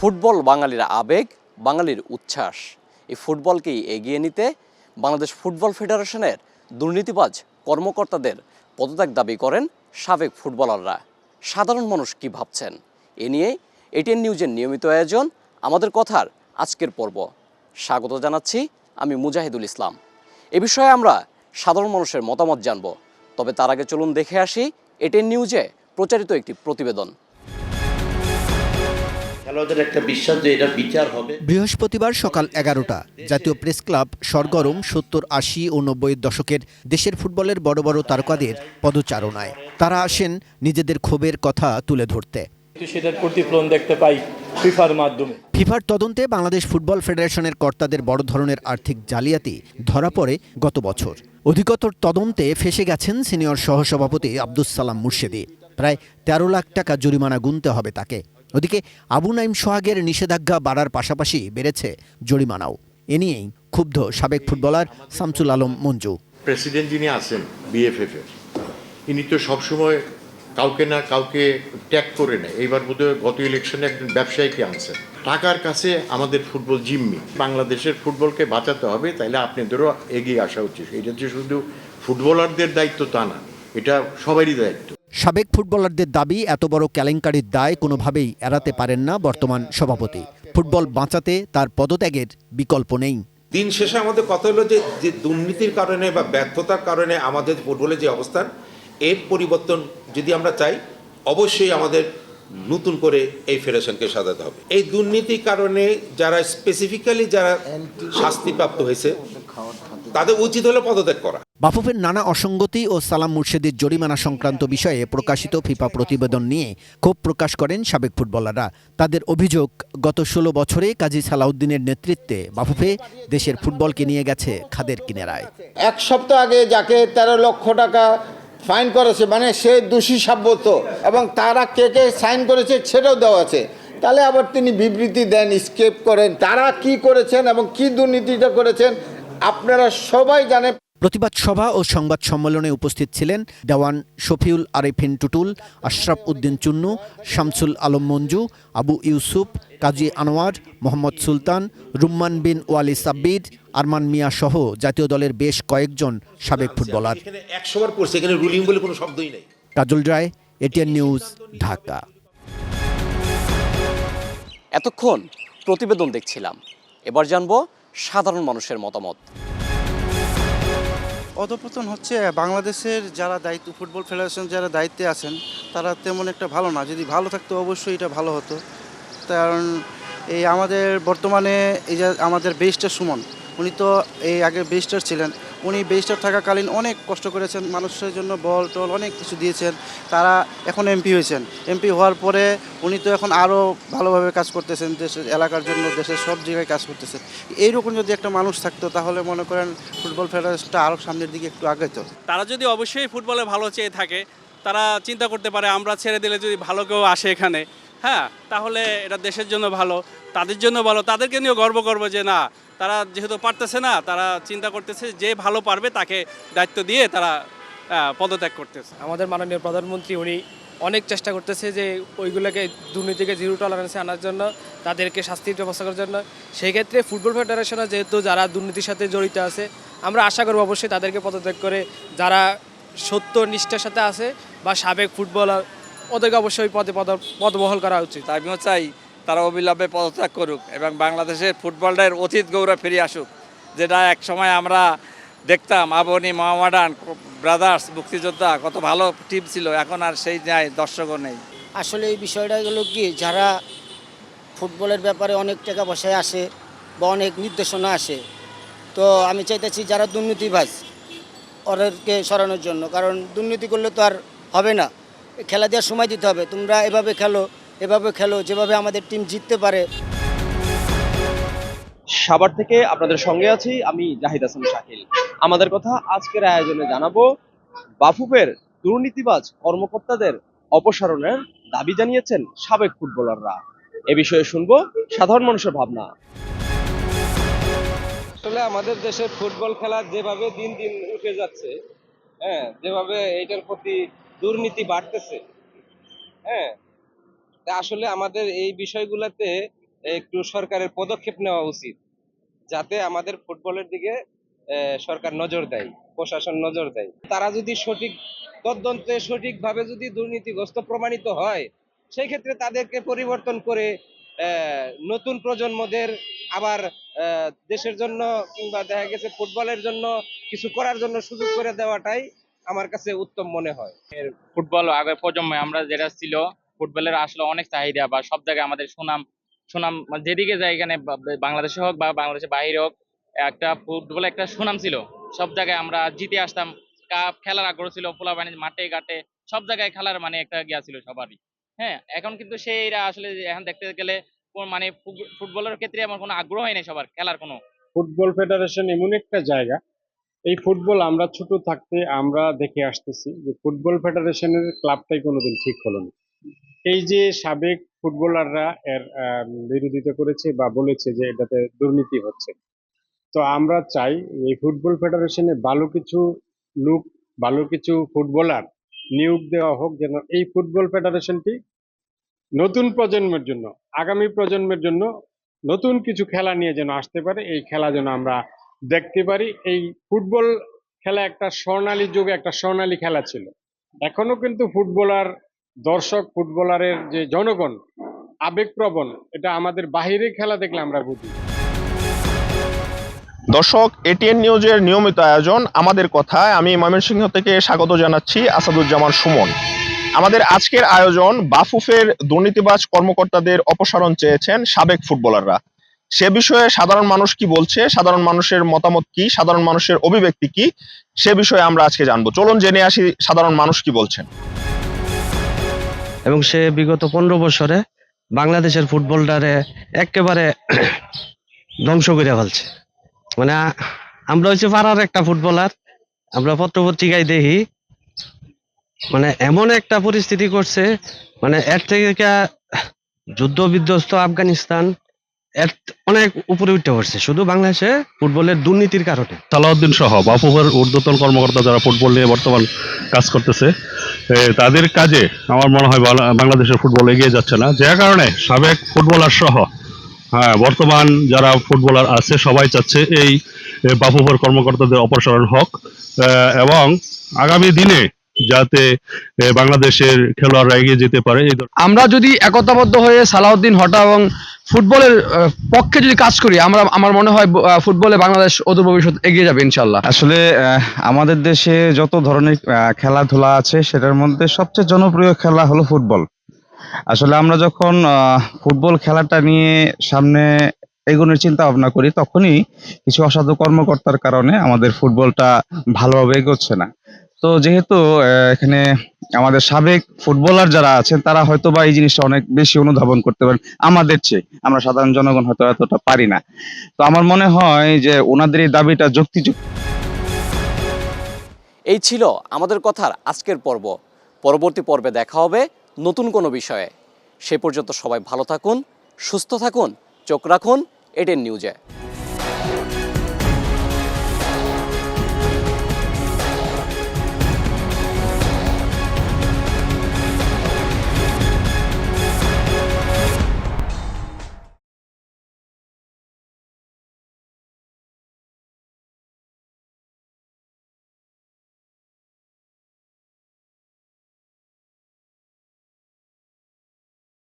Football বাঙালির আবেগ, বাঙালির উচ্ছ্বাস। এই ফুটবলকেই এগিয়ে নিতে বাংলাদেশ ফুটবল ফেডারেশনের দুর্নীতিবাজ কর্মকর্তাদের পদত্যাগ দাবি করেন সাবেক ফুটবলাররা। সাধারণ মানুষ কি ভাবছেন এ নিয়ে এটিএন নিউজের নিয়মিত আয়োজন আমাদের কথার আজকের পর্ব। স্বাগত জানাচ্ছি আমি মুজাহিদুল ইসলাম। এ বিষয়ে আমরা সাধারণ মানুষের মতামত জানব, তবে তার আগে চলুন দেখে আসি এটিএন নিউজে প্রচারিত একটি প্রতিবেদন। বৃহস্পতিবার সকাল 11টা জাতীয় প্রেস ক্লাব সরগরম 70, 80 ও 90-এর দশকের দেশের ফুটবলের বড় বড় তারকাদের পদচারণায়। তারা আসেন নিজেদের ক্ষোভের কথা তুলে ধরতে। সেটার প্রতিফলন দেখতে পাই ফিফার মাধ্যমে। ফিফার তদন্তে বাংলাদেশ ফুটবল ফেডারেশনের কর্তাদের বড় ধরনের আর্থিক জালিয়াতি ধরা পড়ে গত বছর। অধিকতর তদন্তে ফেঁসে গেছেন সিনিয়র সহসভাপতি আব্দুস সালাম মুর্শেদী। প্রায় 13 লাখ টাকা জরিমানা গুনতে হবে তাকে। ওদিকে আবু নাইম সোহাগের নিষেধাজ্ঞা বাড়ার পাশাপাশি বেড়েছে জরিমানাও। এ নিয়েই ক্ষুব্ধ সাবেক ফুটবলার শামসুল আলম মঞ্জু। প্রেসিডেন্ট যিনি আছেন বিএফএফ এর, ইনি তো সবসময় কাউকে না কাউকে ট্যাগ করে নেয়। এইবার বোধহয় গত ইলেকশনে একজন ব্যবসায়ীকে আনছেন। টাকার কাছে আমাদের ফুটবল জিম্মি। বাংলাদেশের ফুটবলকে বাঁচাতে হবে, তাইলে আপনাদেরও এগিয়ে আসা উচিত। এটা যে শুধু ফুটবলারদের দায়িত্ব তা না, এটা সবারই দায়িত্ব। সাবেক ফুটবলারদের দাবি, এত বড় কেলেঙ্কারির দায় কোনোভাবেই এড়াতে পারেন না বর্তমান সভাপতি। ফুটবল বাঁচাতে তার পদত্যাগের বিকল্প নেই। দিন শেষে আমাদের কথা হলো যে দুর্নীতির কারণে বা ব্যর্থতার কারণে আমাদের ফুটবলের যে অবস্থান, এর পরিবর্তন যদি আমরা চাই, অবশ্যই আমাদের নতুন করে এই ফেডারেশনকে সাজাতে হবে। এই দুর্নীতির কারণে যারা স্পেসিফিক্যালি যারা শাস্তিপ্রাপ্ত হয়েছে, তাদের উচিত হলো পদত্যাগ করা। বাফুফের নানা অসঙ্গতি ও সালাম মুর্শেদীর জরিমানা সংক্রান্ত বিষয়ে প্রকাশিত ফিফা প্রতিবেদন নিয়ে ক্ষোভ প্রকাশ করেন সাবেক ফুটবলাররা। তাদের অভিযোগ, গত 16 বছরে কাজী সালাউদ্দিনের নেতৃত্বে বাফুফে দেশের ফুটবলকে নিয়ে গেছে খাদের কিনারায়। এক সপ্তাহ আগে যাকে 13 লক্ষ টাকা ফাইন করেছে, মানে সে দোষী সাব্যস্ত, এবং তারা কে কে সাইন করেছে সেটাও দেওয়া আছে। তাহলে আবার তিনি বিবৃতি দেন, স্কেপ করেন। তারা কি করেছেন এবং কি দুর্নীতিটা করেছেন আপনারা সবাই জানেন। প্রতিবাদ সভা ও সংবাদ সম্মেলনে উপস্থিত ছিলেন দেওয়ান শফিউল আরেফিন টুটুল, আশরাফ উদ্দিন চুন্নু, শামসুল আলম মঞ্জু, আবু ইউসুফ, কাজী আনোয়ার, মোহাম্মদ সুলতান, রুম্মান বিন ওয়ালি সাব্বির, আরমান মিয়া সহ জাতীয় দলের বেশ কয়েকজন সাবেক ফুটবলার। এখানে 100 বার পড়ছে, এখানে রুলিং বলে কোনো শব্দই নেই। কাজল রায়, এটিএন নিউজ, ঢাকা। এতক্ষণ প্রতিবেদন দেখছিলাম, এবার জানবো সাধারণ মানুষের মতামত। অধঃপতন হচ্ছে বাংলাদেশের যারা দায়িত্ব, ফুটবল ফেডারেশন যারা দায়িত্বে আছেন তারা তেমন একটা ভালো না। যদি ভালো থাকতো অবশ্যই এটা ভালো হতো। কারণ এই আমাদের বর্তমানে এই যে আমাদের বেস্টার সুমন, উনি তো এই আগে বেস্টার ছিলেন। উনি বেস্টার থাকাকালীন অনেক কষ্ট করেছেন, মানুষের জন্য বল টল অনেক কিছু দিয়েছেন। তারা এখন এমপি হয়েছেন। এমপি হওয়ার পরে উনি তো এখন আরও ভালোভাবে কাজ করতেছেন, দেশের এলাকার জন্য, দেশের সব জায়গায় কাজ করতেছেন। এইরকম যদি একটা মানুষ থাকতো তাহলে মনে করেন ফুটবল ফেডারেশনটা আরও সামনের দিকে একটু আগাইত। তারা যদি অবশ্যই ফুটবলে ভালো চেয়ে থাকে, তারা চিন্তা করতে পারে আমরা ছেড়ে দিলে যদি ভালো কেউ আসে এখানে, হ্যাঁ, তাহলে এটা দেশের জন্য ভালো, তাদের জন্য ভালো। তাদেরকে নিয়েও গর্ব করবো যে না, তারা যেহেতু পারতেছে না, তারা চিন্তা করতেছে যে ভালো পারবে তাকে দায়িত্ব দিয়ে তারা পদত্যাগ করতেছে। আমাদের মাননীয় প্রধানমন্ত্রী উনি অনেক চেষ্টা করতেছে যে ওইগুলোকে দুর্নীতিকে জিরো টলারেন্সে আনার জন্য, তাদেরকে শাস্তির ব্যবস্থা করার জন্য। সেই ক্ষেত্রে ফুটবল ফেডারেশনে যেহেতু যারা দুর্নীতির সাথে জড়িত আছে, আমরা আশা করব অবশ্যই তাদেরকে পদত্যাগ করে যারা সত্য নিষ্ঠার সাথে আছে বা সাবেক ফুটবলার, ওদেরকে অবশ্যই পদবহাল করা উচিত। আমিও চাই তারা অবিলম্বে পদত্যাগ করুক এবং বাংলাদেশের ফুটবলটার অতীত গৌরব ফিরে আসুক, যেটা এক সময় আমরা দেখতাম আবনি, মোহামেডান, ব্রাদার্স, মুক্তিযোদ্ধা, কত ভালো টিম ছিল। এখন আর সেই নাই, দর্শকও নেই। আসলে এই বিষয়টা হলো কি, যারা ফুটবলের ব্যাপারে অনেক টাকা পয়সায় আসে বা অনেক নির্দেশনা আসে, তো আমি চাইতেছি যারা দুর্নীতিবাজ ওদেরকে সরানোর জন্য। কারণ দুর্নীতি করলে তো আর হবে না, খেলা দেওয়ার সময় দিতে হবে। তোমরা এভাবে খেলো যেভাবে আমাদের টিম জিততে পারে। সাভার থেকে আপনাদের সঙ্গে আছি আমি জাহিদ হাসান শাকিল। আমাদের কথা আজকের আয়োজনে জানাবো বাফুফের দুর্নীতিবাজ কর্মকর্তাদের অপসারণের দাবি জানিয়েছেন সাবেক ফুটবলাররা। এ বিষয়ে শুনবো সাধারণ মানুষের ভাবনা। আসলে আমাদের দেশের ফুটবল খেলা যেভাবে দিন দিন উঠে যাচ্ছে, হ্যাঁ, যেভাবে এটার প্রতি দুর্নীতি বাড়তেছে, হ্যাঁ, আসলে আমাদের এই বিষয়গুলোতে একটু সরকারের পদক্ষেপ নেওয়া উচিত, যাতে আমাদের ফুটবলের দিকে সরকার নজর দেয়, প্রশাসন নজর দেয়। তারা যদি সঠিক তদন্তে সঠিকভাবে যদি দুর্নীতিগ্রস্ত প্রমাণিত হয়, সেই ক্ষেত্রে তাদেরকে পরিবর্তন করে নতুন প্রজন্মদের আবার দেশের জন্য কিংবা দেখা গেছে ফুটবলের জন্য কিছু করার জন্য সুযোগ করে দেওয়াটাই আমার কাছে উত্তম মনে হয়। ফুটবল আগের প্রজন্মে আমরা যেটা ছিল, ফুটবলের আসলে অনেক চাহিদা বা সব জায়গায় আমাদের সুনাম সুনাম মানে যেদিকে যায় এখানে বাংলাদেশে হোক বা বাংলাদেশের বাইরে হোক, একটা ফুটবলে একটা সুনাম ছিল। সব জায়গায় আমরা জিতে আসতাম, কাপ খেলার আগ্রহ ছিল, পোলাপানি মাঠে ঘাটে সব জায়গায় খেলার মানে একটা গিয়া ছিল সবারই। হ্যাঁ, এখন কিন্তু সেইরা আসলে এখন দেখতে গেলে মানে ফুটবলের ক্ষেত্রে আমার কোনো আগ্রহ হয় নাই সবার খেলার কোনো। ফুটবল ফেডারেশন এমন একটা জায়গা, এই ফুটবল আমরা ছোট থাকতে আমরা দেখে আসতেছি যে ফুটবল ফেডারেশনের ক্লাবটাই কোনোদিন ঠিক হলো না। এই যে সাবেক ফুটবলাররা এর বিরোধিতা করেছে বা বলেছে যে এটাতে দুর্নীতি হচ্ছে, তো আমরা চাই এই ফুটবল ফেডারেশনে ভালো কিছু লোক, ভালো কিছু ফুটবলার নিয়োগ দেওয়া হোক, যেন এই ফুটবল ফেডারেশনটি নতুন প্রজন্মের জন্য, আগামী প্রজন্মের জন্য নতুন কিছু খেলা নিয়ে যেন আসতে পারে। এই খেলা যেন আমরা দেখতে পারি। এই ফুটবল খেলা একটা স্বর্ণালী যুগে একটা স্বর্ণালী খেলা ছিল। এখনো কিন্তু ফুটবলার, দর্শক, ফুটবলারের যে জনগণ আবেগপ্রবণ, এটা আমাদের বাহিরে খেলা দেখলে আমরা বুঝি। দর্শক, এটিএন নিউজের নিয়মিত আয়োজন আমাদের কথায় আমি ময়মনসিংহ থেকে স্বাগত জানাচ্ছি আসাদুজ্জামান সুমন। আমাদের আজকের আয়োজন বাফুফের দুর্নীতিবাজ কর্মকর্তাদের অপসারণ চেয়েছেন সাবেক ফুটবলাররা। সে বিষয়ে সাধারণ মানুষ কি বলছে, সাধারণ মানুষের মতামত কি, সাধারণ মানুষের অভিব্যক্তি কি, সে বিষয়ে আমরা আজকে জানবো। চলুন জেনে আসি সাধারণ মানুষ কি বলছেন। এবং সে বিগত 15 বছরে বাংলাদেশের ফুটবলটারে একেবারে ধ্বংস করে ফেলছে। মানে আমরা হচ্ছে পাড়ার একটা ফুটবলার, আমরা পত্রপত্রিকায় দেখি মানে এমন একটা পরিস্থিতি করছে, মানে এর থেকে যুদ্ধ বিধ্বস্ত আফগানিস্তান এর অনেক উপরে উঠতে পারছে শুধু বাংলাদেশে ফুটবলের দুর্নীতির কারণে। সালাউদ্দিন সহ বাফুফের ঊর্ধ্বতন কর্মকর্তা যারা ফুটবল নিয়ে বর্তমান কাজ করতেছে, তাদের কাজে আমার মনে হয় বাংলাদেশের ফুটবল এগিয়ে যাচ্ছে না, যে কারণে সাবেক ফুটবলার সহ বর্তমান যারা ফুটবলার আছে সবাই চাচ্ছে এই বাফুফের কর্মকর্তাদের অপসারণ হোক এবং আগামী দিনে যাতে বাংলাদেশের খেলোয়াড়রা এগিয়ে যেতে পারে। আমরা যদি একতাবদ্ধ হয়ে সালাউদ্দিন হটা এবং ফুটবলের পক্ষে যদি কাজ করি, আমার মনে হয় ফুটবলে বাংলাদেশ অদূর ভবিষ্যৎ এগিয়ে যাবে ইনশাল্লাহ। আসলে আমাদের দেশে যত ধরনের খেলাধুলা আছে সেটার মধ্যে সবচেয়ে জনপ্রিয় খেলা হলো ফুটবল। আসলে আমরা যখন ফুটবল খেলাটা নিয়ে সামনে এগোনোর চিন্তা ভাবনা করি, তখনই কিছু অসাধু কর্মকর্তার কারণে আমাদের ফুটবলটা ভালোভাবে এগোচ্ছে না। তো যেহেতু এখানে আমাদের সাবেক ফুটবলার যারা আছেন তারা হয়তো বা এই জিনিসটা অনেক বেশি অনুধাবন করতে পারেন আমাদের চেয়ে, আমরা সাধারণ জনগণ হয়তো এতটা পারি না। তো আমার মনে হয় যে ওনাদের এই দাবিটা যুক্তিযুক্ত। এই ছিল আমাদের কথার আজকের পর্ব। পরবর্তী পর্বে দেখা হবে নতুন কোনো বিষয়ে। সে পর্যন্ত সবাই ভালো থাকুন, সুস্থ থাকুন, চোখ রাখুন এটিএন নিউজে।